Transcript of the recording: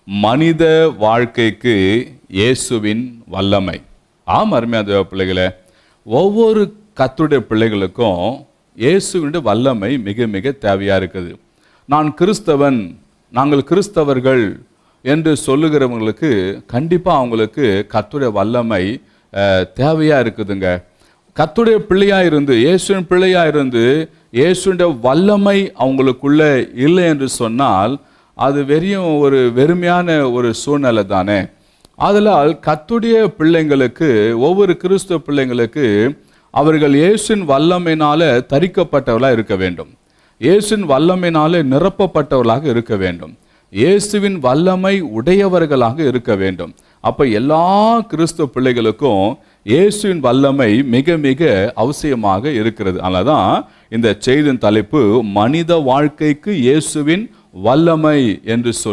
மனித வாழ்க்கைக்கு இயேசுவின் வல்லமை. அருமையான தேவ பிள்ளைகளே, ஒவ்வொரு கர்த்தருடைய பிள்ளைகளுக்கும் இயேசுவின் வல்லமை மிக மிக தேவையா இருக்குது. நான் கிறிஸ்தவன், நாங்கள் கிறிஸ்தவர்கள் என்று சொல்லுகிறவங்களுக்கு கண்டிப்பாக அவங்களுக்கு கர்த்தருடைய வல்லமை தேவையா இருக்குதுங்க. கர்த்தருடைய பிள்ளையாக இருந்து, இயேசுவின் பிள்ளையாக இருந்து இயேசுவின் வல்லமை அவங்களுக்குள்ள இல்லை என்று சொன்னால் அது ஒரு வெறுமையான ஒரு சூழ்நிலை தானே. அதனால் கர்த்தருடைய பிள்ளைங்களுக்கு, ஒவ்வொரு கிறிஸ்துவ பிள்ளைங்களுக்கு அவர்கள் இயேசுவின் வல்லமையினால தரிக்கப்பட்டவர்களாக இருக்க வேண்டும். இயேசுவின் வல்லமையினாலே நிரப்பப்பட்டவர்களாக இருக்க வேண்டும். இயேசுவின் வல்லமை உடையவர்களாக இருக்க வேண்டும். அப்போ எல்லா கிறிஸ்துவ பிள்ளைகளுக்கும் இயேசுவின் வல்லமை மிக மிக அவசியமாக இருக்கிறது. அதனால தான் இந்த செய்தியின் தலைப்பு மனித வாழ்க்கைக்கு இயேசுவின் வல்லமை என்று சொல்லி